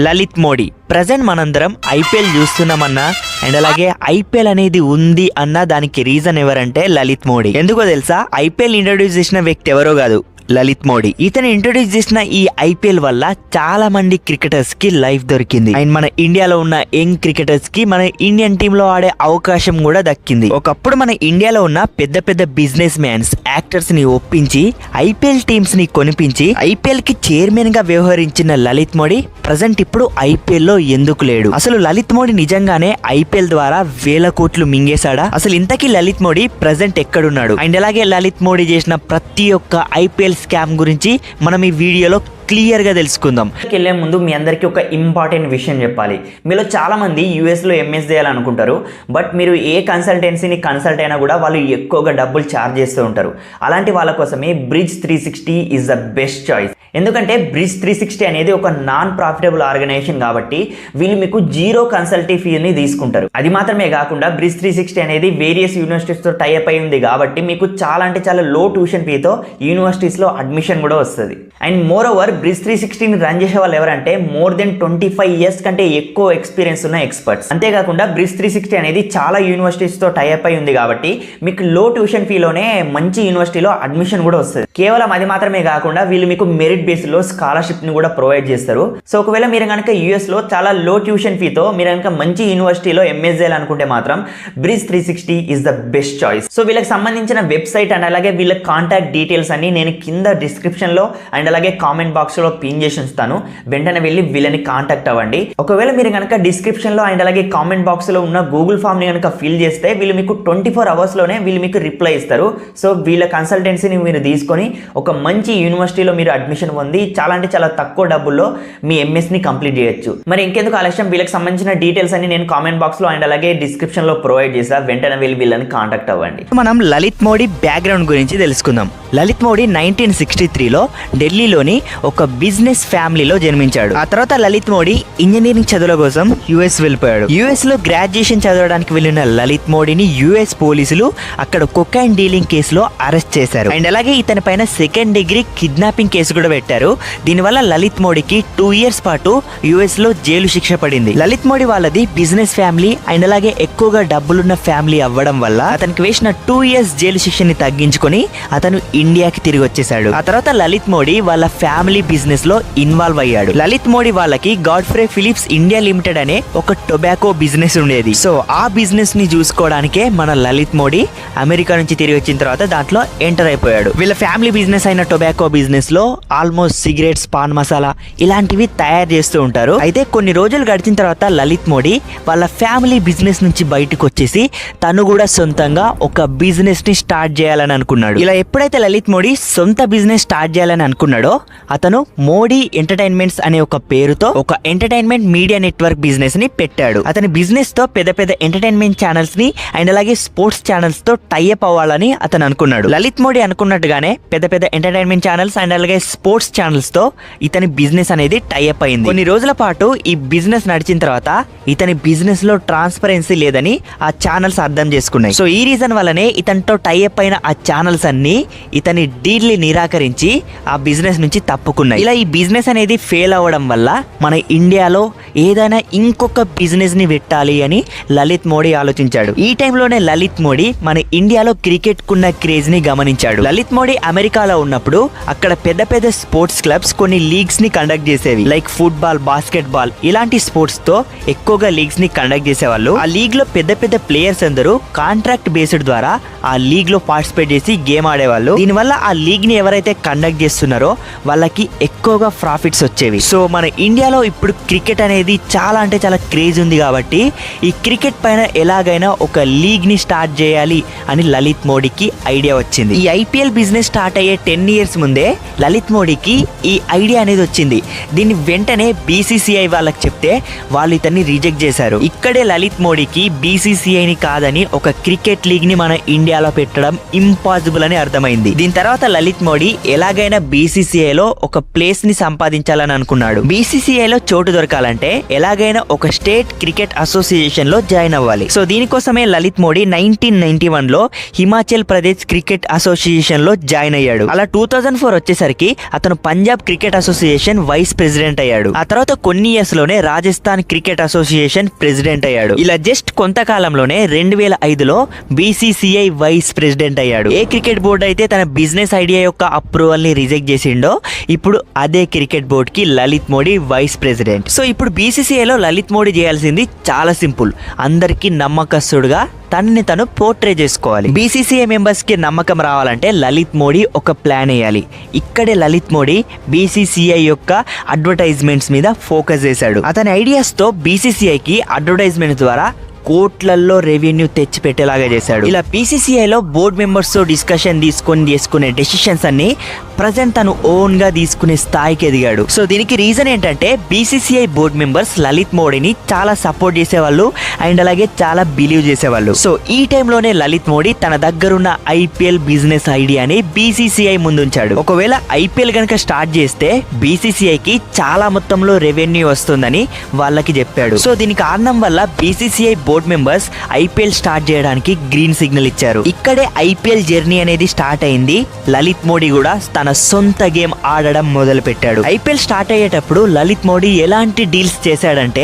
Lalit Modi present మనందరం IPL చూస్తున్నామన్నా and అలాగే IPL అనేది ఉంది అన్న దానికి రీజన్ ఎవరంటే లలిత్ మోడీ. ఎందుకో తెలుసా? ఐపీఎల్ ఇంట్రొడ్యూస్ చేసిన వ్యక్తి ఎవరో కాదు, లలిత్ మోడీ. ఇతను ఇంట్రొడ్యూస్ చేసిన ఈ ఐపీఎల్ వల్ల చాలా మంది క్రికెటర్స్ కి లైఫ్ దొరికింది అండ్ మన ఇండియాలో ఉన్న యంగ్ క్రికెటర్స్ కి మన ఇండియన్ టీమ్ లో ఆడే అవకాశం కూడా దక్కింది. ఒకప్పుడు మన ఇండియాలో ఉన్న పెద్ద పెద్ద బిజినెస్ మ్యాన్స్, యాక్టర్స్ ని ఒప్పించి ఐపీఎల్ టీమ్స్ ని కొనిపించి ఐపీఎల్ కి చైర్మన్ గా వ్యవహరించిన లలిత్ మోడీ ప్రజెంట్ ఇప్పుడు ఐపీఎల్ లో ఎందుకు లేడు? అసలు లలిత్ మోడీ నిజంగానే ఐపీఎల్ ద్వారా వేల కోట్లు మింగేశాడా? అసలు ఇంతకీ లలిత్ మోడీ ప్రజెంట్ ఎక్కడున్నాడు? అండ్ అలాగే లలిత్ మోడీ చేసిన ప్రతి ఒక్క ఐపీఎల్ స్కామ్ గురించి మనం ఈ వీడియోలో క్లియర్ గా తెలుసుకుందాం. వెళ్ళే ముందు మీ అందరికీ ఒక ఇంపార్టెంట్ విషయం చెప్పాలి. మీలో చాలా మంది యూఎస్లో ఎంఎస్ చేయాలనుకుంటారు, బట్ మీరు ఏ కన్సల్టెన్సీని కన్సల్ట్ అయినా కూడా వాళ్ళు ఎక్కువగా డబ్బులు ఛార్జ్ చేస్తూ ఉంటారు. అలాంటి వాళ్ళ కోసమే bridge 360 is the best choice. ఎందుకంటే బ్రిడ్జ్ 360 అనేది ఒక నాన్ ప్రాఫిటబుల్ ఆర్గనైజేషన్ కాబట్టి వీళ్ళు మీకు జీరో కన్సల్టీ ఫీని తీసుకుంటారు. అది మాత్రమే కాకుండా బ్రిడ్జ్ 360 అనేది వేరియస్ యూనివర్సిటీస్తో టైఅప్ అయి ఉంది కాబట్టి మీకు చాలా అంటే చాలా లో ట్యూషన్ ఫీతో యూనివర్సిటీస్లో అడ్మిషన్ కూడా వస్తుంది. అండ్ మోర్ ఓవర్ బ్రిడ్జ్ 360ని రన్ చేసే వాళ్ళు ఎవరంటే మోర్ దెన్ 25 years కంటే ఎక్కువ ఎక్స్పీరియన్స్ ఉన్న ఎక్స్పర్ట్స్. అంతేకాకుండా బ్రిడ్జ్ 360 అనేది చాలా యూనివర్సిటీస్తో టైఅప్ అయి ఉంది కాబట్టి మీకు లో ట్యూషన్ ఫీలోనే మంచి యూనివర్సిటీలో అడ్మిషన్ కూడా వస్తుంది. కేవలం అది మాత్రమే కాకుండా వీళ్ళు మీకు మెరిట్ బేస్లో స్కాలర్షిప్ ని కూడా ప్రొవైడ్ చేస్తారు. సో ఒకవేళ మీరు కనుక యూఎస్ లో చాలా లో ట్యూషన్ ఫీతో మీరు కనుక మంచి యూనివర్సిటీలో ఎంఎస్ చేయాలనుకుంటే మాత్రం bridge 360 is the best choice. So వీళ్ళకి సంబంధించిన వెబ్సైట్ అండ్ అలాగే వీళ్ళ కాంటాక్ట్ డీటెయిల్స్ అన్ని నేను కింద డిస్క్రిప్షన్ లో అండ్ అలాగే కామెంట్ బాక్స్ లో పిన్ చేసి ఉంచుతాను. వెంటనే వెళ్ళి వీళ్ళని కాంటాక్ట్ అవ్వండి. ఒకవేళ మీరు కనుక డిస్క్రిప్షన్ లో అండ్ అలాగే కామెంట్ బాక్స్ లో ఉన్న గూగుల్ ఫామ్ ని కనుక ఫిల్ చేస్తే వీళ్ళు మీకు 24 hours లోనే వీళ్ళు మీకు రిప్లై ఇస్తారు. సో వీళ్ళ కన్సల్టెన్సీని మీరు తీసుకొని ఒక మంచి యూనివర్సిటీలో మీరు అడ్మిషన్ పొంది చాలా అంటే చాలా తక్కువ డబ్బుల్లో మీ ఎంఎస్ ని కంప్లీట్ చేయొచ్చు. మరి ఇంకెందుకు ఆలస్యం, వీళ్ళకి సంబంధించిన డీటెయిల్స్ అన్ని నేను కామెంట్ బాక్స్ లో అండ్ అలాగే డిస్క్రిప్షన్ లో ప్రొవైడ్ చేసా. వెంటనే వెళ్ళి వీళ్ళని కాంటాక్ట్ అవ్వండి. మనం లలిత్ మోడీ బ్యాక్గ్రౌండ్ గురించి తెలుసుకుందాం. లలిత్ మోడీ 1963లో ఢిల్లీలోని ఒక బిజినెస్ ఫ్యామిలీలో జన్మించాడు. ఆ తర్వాత లలిత్ మోడీ ఇంజనీరింగ్ చదువుల కోసం యుఎస్ వెళ్ళిపోయాడు. యుఎస్ లో గ్రాడ్యుయేషన్ చదవడానికి వెళ్ళిన లలిత్ మోడీని యుఎస్ పోలీసులు అక్కడ కొకైన్ డీలింగ్ కేసులో అరెస్ట్ చేశారు. అండ్ అలాగే ఇతని పైన 2nd degree కిడ్నాపింగ్ కేసు కూడా పెట్టారు. దీనివల్ల లలిత్ మోడీకి 2 years పాటు యుఎస్ లో జైలు శిక్ష పడింది. లలిత్ మోడీ వాళ్ళది బిజినెస్ ఫ్యామిలీ అండ్ అలాగే ఎక్కువగా డబ్బులున్న ఫ్యామిలీ అవ్వడం వల్ల అతనికి వేసిన 2 years జైలు శిక్షని తగ్గించుకొని అతను ఇండియాకి తిరిగి వచ్చేసాడు. ఆ తర్వాత లలిత్ మోడీ వాళ్ళ ఫ్యామిలీ బిజినెస్ లో ఇన్వాల్వ్ అయ్యాడు. లలిత్ మోడీ వాళ్ళకి గాడ్ఫ్రే ఫిలిప్స్ ఇండియా లిమిటెడ్ అనే ఒక టొబాకో బిజినెస్ ఉండేది. సో ఆ బిజినెస్ ని చూసుకోవడానికే మన లలిత్ మోడీ అమెరికా నుంచి తిరిగి వచ్చిన తర్వాత దాంట్లో ఎంటర్ అయిపోయాడు. వీళ్ళ ఫ్యామిలీ బిజినెస్ అయిన టొబాకో బిజినెస్ లో ఆల్మోస్ట్ సిగరెట్స్, పాన్ మసాలా ఇలాంటివి తయారు చేస్తూ ఉంటారు. అయితే కొన్ని రోజులు గడిచిన తర్వాత లలిత్ మోడీ వాళ్ళ ఫ్యామిలీ బిజినెస్ నుంచి బయటకు వచ్చేసి తను కూడా సొంతంగా ఒక బిజినెస్ ని స్టార్ట్ చేయాలని అనుకున్నాడు. ఇలా ఎప్పుడైతే లలిత్ మోడీ సొంత బిజినెస్ స్టార్ట్ చేయాలని అనుకున్నాడో అతను మోడీ ఎంటర్టైన్మెంట్స్ అనే ఒక పేరుతో ఒక ఎంటర్టైన్మెంట్ మీడియా నెట్వర్క్ బిజినెస్ ని పెట్టాడు. అతని బిజినెస్ తో పెద్ద పెద్ద ఎంటర్టైన్మెంట్ ఛానల్స్ ని అండ్ అలాగే స్పోర్ట్స్ ఛానల్స్ తో టైఅప్ అవ్వాలని అతను అనుకున్నాడు. లలిత్ మోడీ అనుకున్నట్టుగానే పెద్ద పెద్ద ఎంటర్టైన్మెంట్ ఛానల్స్ అండ్ అలాగే స్పోర్ట్స్ ఛానల్స్ తో ఇతని బిజినెస్ అనేది టైఅప్ అయింది. కొన్ని రోజుల పాటు ఈ బిజినెస్ నడిచిన తర్వాత ఇతని బిజినెస్ లో ట్రాన్స్పరెన్సీ లేదని ఆ ఛానల్స్ అర్థం చేసుకున్నాయి. సో ఈ రీజన్ వల్లనే ఇతనితో టైఅప్ అయిన ఆ ఛానల్స్ అన్ని ఇతని డీల్ ని నిరాకరించి ఆ బిజినెస్ నుంచి తప్పుకున్నాయి. ఇలా ఈ బిజినెస్ అనేది ఫెయిల్ అవ్వడం వల్ల మన ఇండియాలో ఏదైనా ఇంకొక బిజినెస్ ని పెట్టాలి అని లలిత్ మోడీ ఆలోచించాడు. ఈ టైంలోనే లలిత్ మోడీ మన ఇండియాలో క్రికెట్ కున్న క్రేజ్ ని గమనించాడు. లలిత్ మోడీ అమెరికాలో ఉన్నప్పుడు అక్కడ పెద్ద పెద్ద స్పోర్ట్స్ క్లబ్స్ కొన్ని లీగ్స్ ని కండక్ట్ చేసేవి. లైక్ ఫుట్బాల్, బాస్కెట్ బాల్ ఇలాంటి స్పోర్ట్స్ తో ఎక్కువగా లీగ్స్ ని కండక్ట్ చేసేవాళ్ళు. ఆ లీగ్ లో పెద్ద పెద్ద ప్లేయర్స్ అందరూ కాంట్రాక్ట్ బేస్డ్ ద్వారా ఆ లీగ్ లో పార్టిసిపేట్ చేసి గేమ్ ఆడేవాళ్ళు. దీనివల్ల ఆ లీగ్ ని ఎవరైతే కండక్ట్ చేస్తున్నారో వాళ్ళకి ఎక్కువగా ప్రాఫిట్స్ వచ్చేవి. సో మన ఇండియాలో ఇప్పుడు క్రికెట్ అనేది చాలా అంటే చాలా క్రేజ్ ఉంది కాబట్టి ఈ క్రికెట్ పైన ఎలాగైనా ఒక లీగ్ ని స్టార్ట్ చేయాలి అని లలిత్ మోడీకి ఐడియా వచ్చింది. ఈ ఐపీఎల్ బిజినెస్ స్టార్ట్ అయ్యే 10 years ముందే లలిత్ మోడీకి ఈ ఐడియా అనేది వచ్చింది. దీన్ని వెంటనే బీసీసీఐ వాళ్ళకి చెప్తే వాళ్ళు ఇతన్ని రిజెక్ట్ చేశారు. ఇక్కడే లలిత్ మోడీకి బీసీసీఐని కాదని ఒక క్రికెట్ లీగ్ ని మన ఇండియాలో పెట్టడం ఇంపాసిబుల్ అని అర్థమైంది. దీని తర్వాత లలిత్ మోడీ ఎలాగైనా బీసీసీఐలో ఒక ప్లేస్ ని సంపాదించాలని అనుకున్నాడు. బీసీసీఐలో చోటు దొరకాలంటే ఎలాగైనా ఒక స్టేట్ క్రికెట్ అసోసియేషన్ లో జాయిన్ అవ్వాలి. సో దీనికోసమే లలిత్ మోడీ 1991 లో హిమాచల్ ప్రదేశ్ క్రికెట్ అసోసియేషన్ లో జాయిన్ అయ్యాడు. అలా 2004 వచ్చేసరికి అతను Punjab cricket association vice president అయ్యాడు. ఆ తర్వాత కొన్ని ఇయర్స్ లోనే రాజస్థాన్ క్రికెట్ అసోసియేషన్ ప్రెసిడెంట్ అయ్యాడు. ఇలా జస్ట్ కొంతకాలంలోనే 2005లో బీసీసీఐ వైస్ ప్రెసిడెంట్ అయ్యాడు. ఏ క్రికెట్ బోర్డు అయితే తన బిజినెస్ ఐడియా యొక్క అప్రూవల్ ని రిజెక్ట్ చేసిండో ఇప్పుడు అదే క్రికెట్ బోర్డ్ కి Lalit Modi vice president. So ఇప్పుడు బీసీసీఐలో లలిత్ మోడీ చేయాల్సింది చాలా సింపుల్. అందరికీ నమ్మకస్తుడుగా తనని తను పోర్ట్రే చేసుకోవాలి. బీసీసీఐ మెంబర్స్ కి నమ్మకం రావాలంటే లలిత్ మోడీ ఒక ప్లాన్ వేయాలి. ఇక్కడే లలిత్ మోడీ బీసీసీఐ యొక్క అడ్వర్టైజ్మెంట్స్ మీద ఫోకస్ చేశాడు. అతని ఐడియాస్ తో బీసీసీఐకి అడ్వర్టైజ్మెంట్ ద్వారా కోట్లల్లో రెవెన్యూ తెచ్చి పెట్టేలాగా చేశాడు. ఇలా బీసీసీఐలో బోర్డ్ మెంబర్స్ తో డిస్కషన్ తీసుకునే డెసిషన్స్ అన్ని ప్రజెంట్ తను ఓన్ గా తీసుకునే స్థాయికి ఎదిగాడు. సో దీనికి రీజన్ ఏంటంటే బీసీసీఐ బోర్డ్ మెంబర్స్ లలిత్ మోడీని చాలా సపోర్ట్ చేసేవాళ్ళు అండ్ అలాగే చాలా బిలీవ్ చేసేవాళ్ళు. సో ఈ టైంలోనే లలిత్ మోడీ తన దగ్గరున్న ఐపీఎల్ బిజినెస్ ఐడియాని బీసీసీఐ ముందుంచాడు. ఒకవేళ ఐపీఎల్ కనుక స్టార్ట్ చేస్తే బీసీసీఐకి చాలా మొత్తంలో రెవెన్యూ వస్తుందని వాళ్ళకి చెప్పాడు. సో దీని కారణం వల్ల BCCI board members IPL start చేయడానికి గ్రీన్ సిగ్నల్ ఇచ్చారు. ఇక్కడే ఐపీఎల్ జర్నీ అనేది స్టార్ట్ అయింది. లలిత్ మోడీ కూడా తన సొంత గేమ్ ఆడడం మొదలు పెట్టాడు. ఐపీఎల్ స్టార్ట్ అయ్యేటప్పుడు లలిత్ మోడీ ఎలాంటి డీల్స్ చేశాడంటే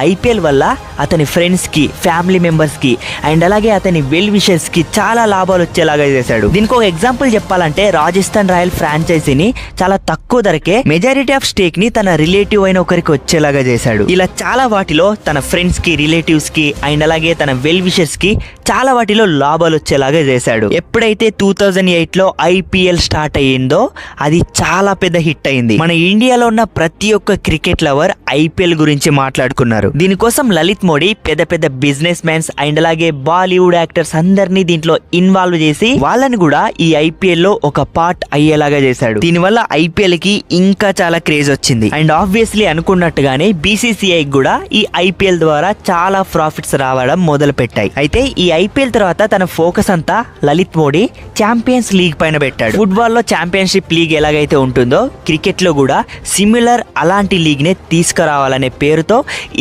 ఐపీఎల్ వల్ల అతని ఫ్రెండ్స్ కి, ఫ్యామిలీ మెంబర్స్ కి అండ్ అలాగే అతని వెల్ విషర్స్ కి చాలా లాభాలు వచ్చేలాగా చేశాడు. దీనికి ఒక ఎగ్జాంపుల్ చెప్పాలంటే రాజస్థాన్ రాయల్ ఫ్రాంచైజీని చాలా తక్కువ ధరకే మెజారిటీ ఆఫ్ స్టేక్ ని తన రిలేటివ్ అయిన ఒకరికి వచ్చేలాగా చేశాడు. ఇలా చాలా వాటిలో తన ఫ్రెండ్స్ కి, రిలేటివ్స్ కి అండ్ అలాగే తన వెల్ విషర్స్ కి చాలా వాటిలో లాభాలు వచ్చేలాగా చేశాడు. ఎప్పుడైతే 2008లో ఐపీఎల్ స్టార్ట్ అయ్యిందో అది చాలా పెద్ద హిట్ అయింది. మన ఇండియాలో ఉన్న ప్రతి ఒక్క క్రికెట్ లవర్ ఐపీఎల్ గురించి మాట్లాడుకున్నారు. దీనికోసం లలిత్ మోడీ పెద్ద పెద్ద బిజినెస్ మ్యాన్స్ అండ్ అలాగే బాలీవుడ్ యాక్టర్స్ అందరినీ దీంట్లో ఇన్వాల్వ్ చేసి వాళ్ళని కూడా ఈ ఐపీఎల్ లో ఒక పార్ట్ అయ్యేలాగా చేశాడు. దీనివల్ల ఐపీఎల్ కి ఇంకా చాలా క్రేజ్ వచ్చింది అండ్ ఆబ్వియస్లీ అనుకున్నట్టుగానే బీసీసీఐ కూడా ఈ ఐపీఎల్ ద్వారా చాలా ప్రాఫిట్స్ రావడం మొదలు పెట్టాయి. అయితే ఈ ఐపీఎల్ తర్వాత తన ఫోకస్ అంతా లలిత్ మోడీ ఛాంపియన్స్ లీగ్ పైన పెట్టాడు. ఫుట్బాల్ లో ఛాంపియన్షిప్ లీగ్ ఎలాగైతే ఉంటుందో క్రికెట్ లో కూడా సిమిలర్ అలాంటి లీగ్ ని తీసుకురావాలనే పేరుతో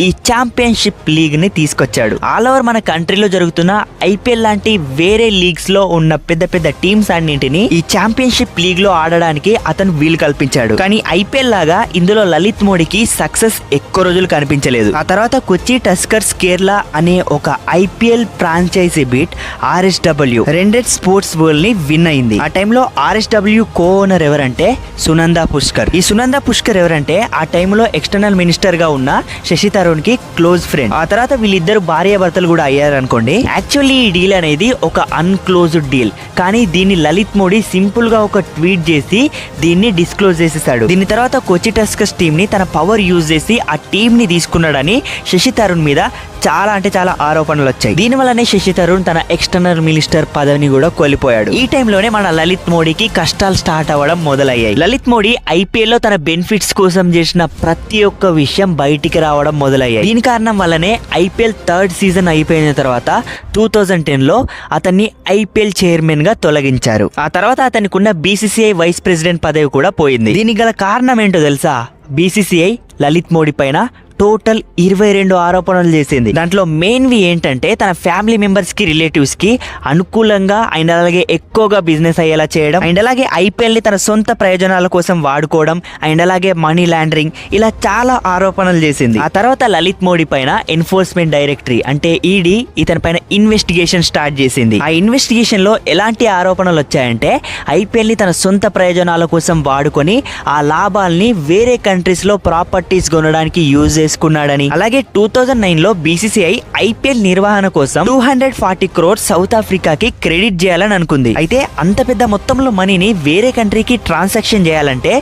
ఈ ఛాంపియన్షిప్ లీగ్ ని తీసుకొచ్చాడు. ఆల్ ఓవర్ మన కంట్రీలో జరుగుతున్న ఐపీఎల్ లాంటి వేరే లీగ్స్ లో ఉన్న పెద్ద పెద్ద టీమ్స్ అన్నింటినీ ఈ ఛాంపియన్షిప్ లీగ్ లో ఆడడానికి అతను వీలు కల్పించాడు. కానీ ఐపీఎల్ లాగా ఇందులో లలిత్ మోడీకి సక్సెస్ ఎక్కువ రోజులు కనిపించలేదు. ఆ తర్వాత కొచ్చి టస్కర్స్ కేరళ అనే ఒక ఐపీఎల్ ఫ్రాంచైజీ బీట్ ఆర్ఎస్డబ్ల్యూ రెండెడ్ స్పోర్ట్స్ వరల్డ్ ని విన్ అయింది. ఆ టైంలో ఆర్ఎస్డబ్ల్యూ కో ఓనర్ ఎవరంటే సునందా పుష్కర్. ఈ సునందా పుష్కర్ ఎవరంటే ఆ టైంలో ఎక్స్టర్నల్ మినిస్టర్ గా ఉన్న శశి తరూర్ కి క్లోజ్ ఫ్రెండ్. ఆ తర్వాత వీళ్ళిద్దరు భార్య భర్తలు కూడా అయ్యారు అనుకోండి. యాక్చువల్లీ ఈ డీల్ అనేది ఒక అన్క్లోజ్డ్ డీల్, కానీ దీన్ని లలిత్ మోడీ సింపుల్ గా ఒక ట్వీట్ చేసి దీన్ని డిస్క్లోజ్ చేసేసాడు. దీని తర్వాత కొచ్చి టస్కర్స్ టీమ్ ని తన పవర్ యూజ్ చేసి ఆ టీమ్ ని తీసుకున్నాడని శశి తరూర్ మీద చాలా అంటే చాలా ఆరోపణలు వచ్చాయి. దీని వల్లనే శశి తరూర్ తన ఎక్స్టర్నల్ మినిస్టర్ పదవిని కూడా కోల్పోయాడు. ఈ టైంలోనే మన లలిత్ మోడీకి కష్టాలు స్టార్ట్ అవ్వడం మొదలయ్యాయి. లలిత్ మోడీ ఐపీఎల్ లో తన బెనిఫిట్స్ కోసం చేసిన ప్రతి ఒక్క విషయం బయటికి రావడం మొదలయ్యాయి. దీని కారణం వల్లనే ఐపీఎల్ థర్డ్ సీజన్ అయిపోయిన తర్వాత 2010లో అతన్ని ఐపీఎల్ చైర్మన్ గా తొలగించారు. ఆ తర్వాత అతనికి ఉన్న బీసీసీఐ వైస్ ప్రెసిడెంట్ పదవి కూడా పోయింది. దీనికి గల కారణం ఏంటో తెలుసా? బీసీసీఐ లలిత్ మోడీ పైన టోటల్ 22 ఆరోపణలు చేసింది. దాంట్లో మెయిన్వి ఏంటంటే తన ఫ్యామిలీ మెంబర్స్ కి, రిలేటివ్స్ కి అనుకూలంగా అండ్ అలాగే ఎక్కువగా బిజినెస్ అయ్యేలా చేయడం అండ్ అలాగే ఐపీఎల్ ని తన సొంత ప్రయోజనాల కోసం వాడుకోవడం అండ్ అలాగే మనీ లాండరింగ్, ఇలా చాలా ఆరోపణలు చేసింది. ఆ తర్వాత లలిత్ మోడీ పైన ఎన్ఫోర్స్మెంట్ డైరెక్టరీ అంటే ఈడీ ఇతని పైన ఇన్వెస్టిగేషన్ స్టార్ట్ చేసింది. ఆ ఇన్వెస్టిగేషన్ లో ఎలాంటి ఆరోపణలు వచ్చాయంటే ఐపీఎల్ ని తన సొంత ప్రయోజనాల కోసం వాడుకొని ఆ లాభాల్ని వేరే కంట్రీస్ లో ప్రాపర్టీస్ కొనడానికి యూజ్ చేసుకున్నాడని, అలాగే 2009లో బీసీసీఐ ఐపీఎల్ నిర్వహణ కోసం 240 crores సౌత్ ఆఫ్రికాకి క్రెడిట్ చేయాలని అనుకుంది. అయితే అంత పెద్ద మొత్తంలో మనీని వేరే కంట్రీకి ట్రాన్సాక్షన్ చేయాలంటే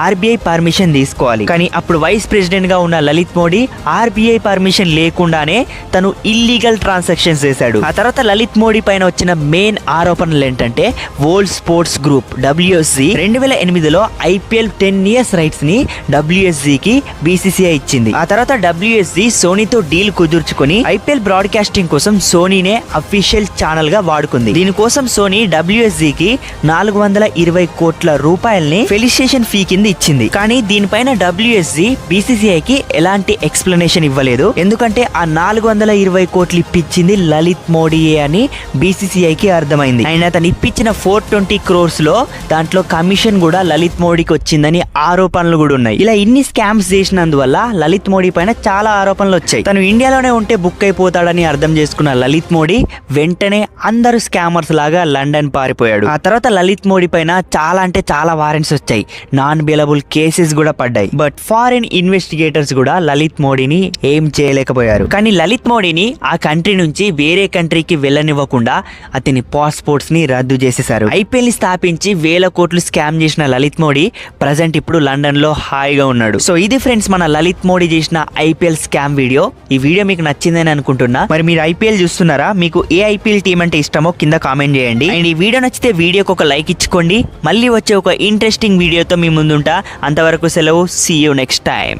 ఆర్బీఐ పర్మిషన్ తీసుకోవాలి. కానీ అప్పుడు వైస్ ప్రెసిడెంట్ గా ఉన్న లలిత్ మోడీ ఆర్బీఐ పర్మిషన్ లేకుండానే తను ఇల్లీగల్ ట్రాన్సాక్షన్స్ చేశాడు. ఆ తర్వాత లలిత్ మోడీ పైన వచ్చిన మెయిన్ ఆరోపణలు ఏంటంటే వరల్డ్ స్పోర్ట్స్ గ్రూప్ WSG 2008లో ఐపీఎల్ 10 years రైట్స్ ని WSG కి BCCI ఇచ్చింది. ఆ తర్వాత WSG సోనీతో డీల్ కుదుర్చుకొని IPL బ్రాడ్కాస్టింగ్ కోసం సోనీనే అఫీషియల్ ఛానల్ గా వాడుకుంది. దీనికోసం సోనీ WSG కి 420 కోట్ల రూపాయల్ని ఫెలిసిటేషన్ ఫీ కింద ఇచ్చింది. కానీ దీనిపైన WSG BCCI కి ఎలాంటి ఎక్స్ప్లెనేషన్ ఇవ్వలేదు. ఎందుకంటే ఆ 420 కోట్లు ఇప్పించింది లలిత్ మోడీయే అని BCCI కి అర్థమైంది. అండ్ అతను ఇప్పించిన 420 crores లో దాంట్లో కమిషన్ కూడా లలిత్ మోడీకి వచ్చిందని ఆరోపణలు కూడా ఉన్నాయి. ఇలా ఇన్ని స్కామ్స్ చేసినందువల్ల లలిత్ మోడీ పైన చాలా ఆరోపణలు వచ్చాయి. తను ఇండియాలోనే ఉంటే బుక్ అయిపోతాడని అర్థం చేసుకున్న లలిత్ మోడీ వెంటనే అందరూ స్కామర్స్ లాగా లండన్ పారిపోయాడు. ఆ తర్వాత లలిత్ మోడీ పైన చాలా అంటే చాలా వారెంట్స్ వచ్చాయి. నాన్ బెయిలబుల్ కేసెస్ కూడా పడ్డాయి. బట్ ఫారిన్ ఇన్వెస్టిగేటర్స్ కూడా లలిత్ మోడీని ఏం చేయలేకపోయారు. కానీ లలిత్ మోడీని ఆ కంట్రీ నుంచి వేరే కంట్రీకి వెళ్ళనివ్వకుండా అతని పాస్పోర్ట్స్ ని రద్దు చేసేశారు. IPL ని స్థాపించి 1000 కోట్లు స్కామ్ చేసిన లలిత్ మోడీ ప్రజెంట్ ఇప్పుడు లండన్ లో హాయిగా ఉన్నాడు. సో ఇది ఫ్రెండ్స్ మన లలిత్ మోడీ చేసిన IPL స్కామ్ వీడియో. ఈ వీడియో మీకు నచ్చిందని అనుకుంటున్నా. మరి మీరు IPL చూస్తున్నారా? మీకు ఏ IPL టీం అంటే ఇష్టమో కింద కామెంట్ చేయండి. అండ్ ఈ వీడియో నచ్చితే వీడియోకి ఒక లైక్ ఇచ్చుకోండి. మళ్ళీ వచ్చే ఒక ఇంట్రెస్టింగ్ వీడియోతో మీ ముందుంటా. అంతవరకు సెలవు. See you next time.